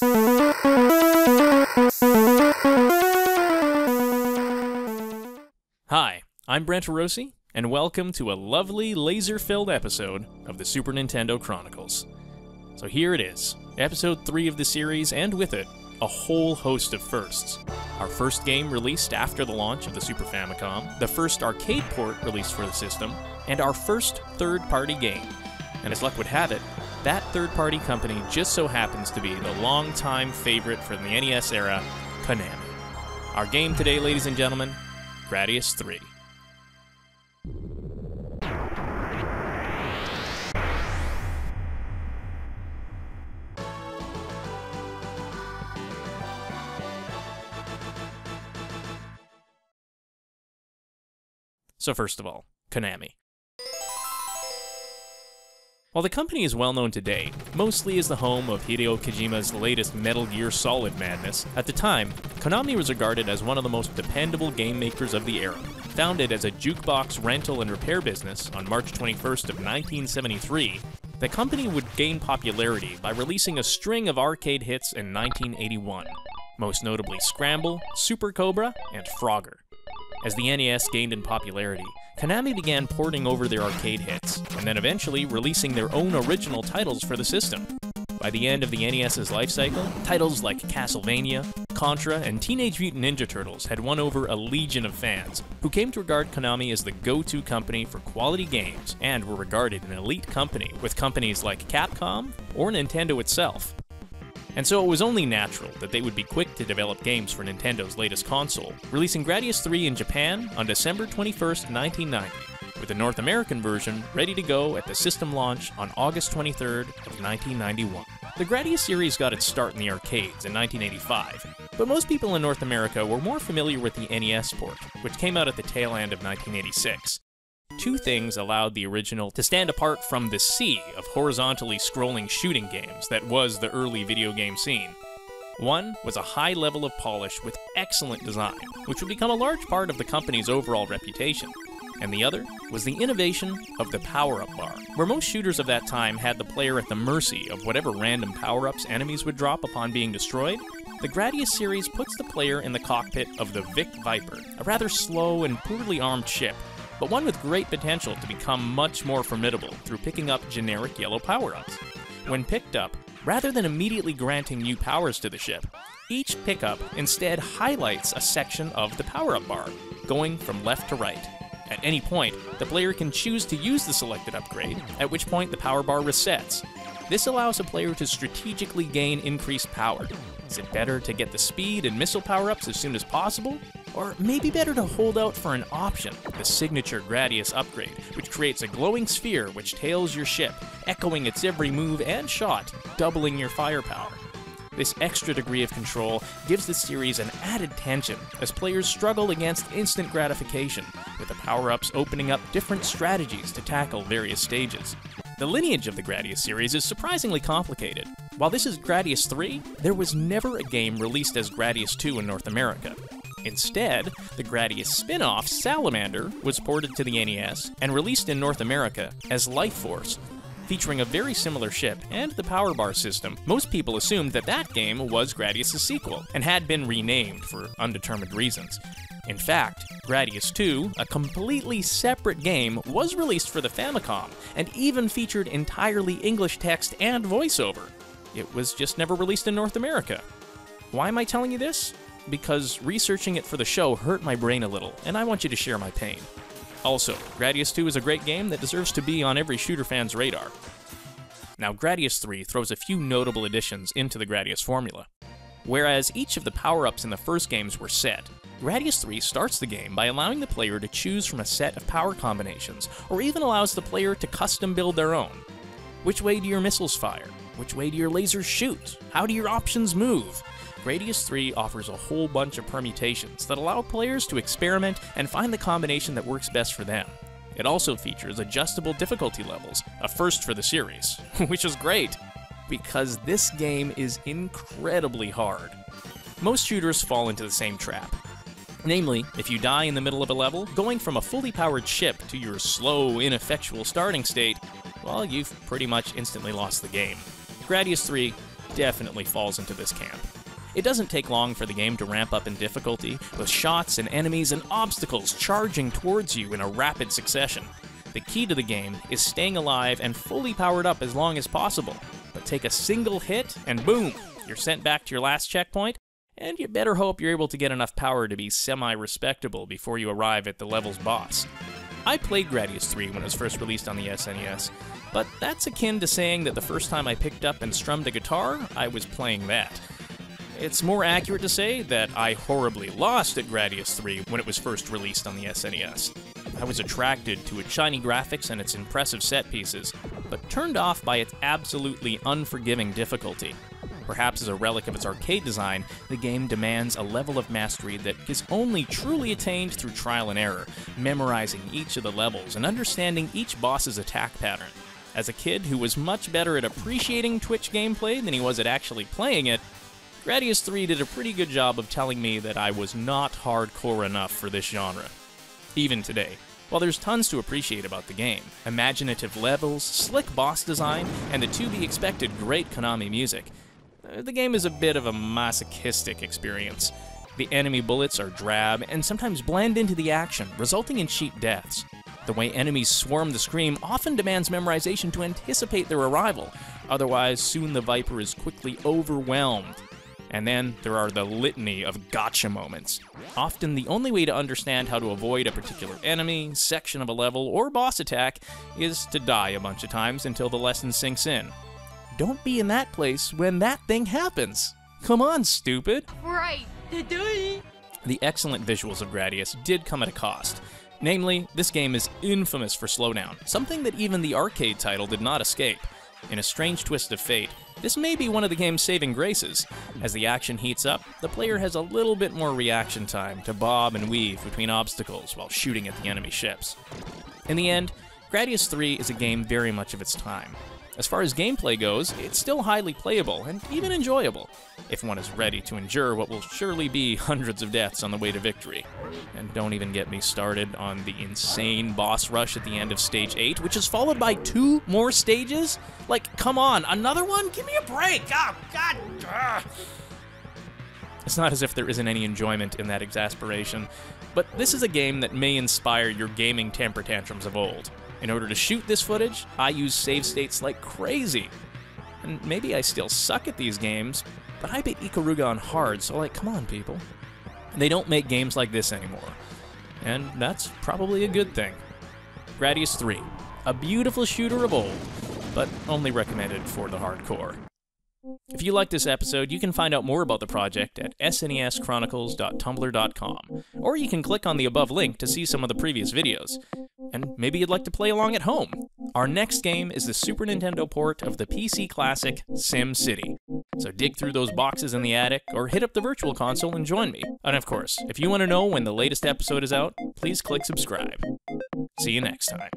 Hi, I'm Brent Rossi, and welcome to a lovely laser-filled episode of the Super Nintendo Chronicles. So here it is, episode 3 of the series, and with it, a whole host of firsts. Our first game released after the launch of the Super Famicom, the first arcade port released for the system, and our first third-party game. And as luck would have it, that third-party company just so happens to be the longtime favorite from the NES era, Konami. Our game today, ladies and gentlemen, Gradius 3. So first of all, Konami. While the company is well known today, mostly as the home of Hideo Kojima's latest Metal Gear Solid madness, at the time, Konami was regarded as one of the most dependable game makers of the era. Founded as a jukebox rental and repair business on March 21st of 1973, the company would gain popularity by releasing a string of arcade hits in 1981, most notably Scramble, Super Cobra, and Frogger. As the NES gained in popularity, Konami began porting over their arcade hits, and then eventually releasing their own original titles for the system. By the end of the NES's lifecycle, titles like Castlevania, Contra, and Teenage Mutant Ninja Turtles had won over a legion of fans, who came to regard Konami as the go-to company for quality games, and were regarded an elite company with companies like Capcom or Nintendo itself. And so it was only natural that they would be quick to develop games for Nintendo's latest console, releasing Gradius 3 in Japan on December 21st, 1990, with the North American version ready to go at the system launch on August 23rd of 1991. The Gradius series got its start in the arcades in 1985, but most people in North America were more familiar with the NES port, which came out at the tail end of 1986. Two things allowed the original to stand apart from the sea of horizontally scrolling shooting games that was the early video game scene. One was a high level of polish with excellent design, which would become a large part of the company's overall reputation. And the other was the innovation of the power-up bar, where most shooters of that time had the player at the mercy of whatever random power-ups enemies would drop upon being destroyed. The Gradius series puts the player in the cockpit of the Vic Viper, a rather slow and poorly armed ship, but one with great potential to become much more formidable through picking up generic yellow power-ups. When picked up, rather than immediately granting new powers to the ship, each pickup instead highlights a section of the power-up bar, going from left to right. At any point, the player can choose to use the selected upgrade, at which point the power bar resets. This allows a player to strategically gain increased power. Is it better to get the speed and missile power-ups as soon as possible? Or maybe better to hold out for an option, the signature Gradius upgrade, which creates a glowing sphere which tails your ship, echoing its every move and shot, doubling your firepower. This extra degree of control gives the series an added tension as players struggle against instant gratification, with the power-ups opening up different strategies to tackle various stages. The lineage of the Gradius series is surprisingly complicated. While this is Gradius 3, there was never a game released as Gradius 2 in North America. Instead, the Gradius spin-off, Salamander, was ported to the NES and released in North America as Life Force. Featuring a very similar ship and the power bar system, most people assumed that that game was Gradius' sequel and had been renamed for undetermined reasons. In fact, Gradius 2, a completely separate game, was released for the Famicom and even featured entirely English text and voiceover. It was just never released in North America. Why am I telling you this? Because researching it for the show hurt my brain a little, and I want you to share my pain. Also, Gradius 2 is a great game that deserves to be on every shooter fan's radar. Now, Gradius 3 throws a few notable additions into the Gradius formula. Whereas each of the power-ups in the first games were set, Gradius 3 starts the game by allowing the player to choose from a set of power combinations, or even allows the player to custom build their own. Which way do your missiles fire? Which way do your lasers shoot? How do your options move? Gradius 3 offers a whole bunch of permutations that allow players to experiment and find the combination that works best for them. It also features adjustable difficulty levels, a first for the series, which is great, because this game is incredibly hard. Most shooters fall into the same trap. Namely, if you die in the middle of a level, going from a fully powered ship to your slow, ineffectual starting state, well, you've pretty much instantly lost the game. Gradius 3 definitely falls into this camp. It doesn't take long for the game to ramp up in difficulty, with shots and enemies and obstacles charging towards you in a rapid succession. The key to the game is staying alive and fully powered up as long as possible, but take a single hit and boom, you're sent back to your last checkpoint, and you better hope you're able to get enough power to be semi-respectable before you arrive at the level's boss. I played Gradius 3 when it was first released on the SNES, but that's akin to saying that the first time I picked up and strummed a guitar, I was playing that. It's more accurate to say that I horribly lost at Gradius 3 when it was first released on the SNES. I was attracted to its shiny graphics and its impressive set pieces, but turned off by its absolutely unforgiving difficulty. Perhaps as a relic of its arcade design, the game demands a level of mastery that is only truly attained through trial and error, memorizing each of the levels and understanding each boss's attack pattern. As a kid who was much better at appreciating Twitch gameplay than he was at actually playing it, Gradius 3 did a pretty good job of telling me that I was not hardcore enough for this genre. Even today, while there's tons to appreciate about the game, imaginative levels, slick boss design, and the to-be-expected great Konami music, the game is a bit of a masochistic experience. The enemy bullets are drab and sometimes blend into the action, resulting in cheap deaths. The way enemies swarm the screen often demands memorization to anticipate their arrival, otherwise soon the Viper is quickly overwhelmed. And then there are the litany of gotcha moments. Often the only way to understand how to avoid a particular enemy, section of a level, or boss attack is to die a bunch of times until the lesson sinks in. Don't be in that place when that thing happens. Come on, stupid. Right. The excellent visuals of Gradius did come at a cost. Namely, this game is infamous for slowdown, something that even the arcade title did not escape. In a strange twist of fate, this may be one of the game's saving graces. As the action heats up, the player has a little bit more reaction time to bob and weave between obstacles while shooting at the enemy ships. In the end, Gradius 3 is a game very much of its time. As far as gameplay goes, it's still highly playable and even enjoyable, if one is ready to endure what will surely be hundreds of deaths on the way to victory. And don't even get me started on the insane boss rush at the end of Stage 8, which is followed by 2 more stages? Like, come on, another one? Give me a break! Oh, God! Ugh. It's not as if there isn't any enjoyment in that exasperation, but this is a game that may inspire your gaming temper tantrums of old. In order to shoot this footage, I use save states like crazy. And maybe I still suck at these games, but I beat Ikaruga on hard, so like, come on, people. They don't make games like this anymore. And that's probably a good thing. Gradius 3, a beautiful shooter of old, but only recommended for the hardcore. If you like this episode, you can find out more about the project at sneschronicles.tumblr.com, or you can click on the above link to see some of the previous videos. And maybe you'd like to play along at home. Our next game is the Super Nintendo port of the PC classic Sim City. So dig through those boxes in the attic, or hit up the Virtual Console and join me. And of course, if you want to know when the latest episode is out, please click subscribe. See you next time.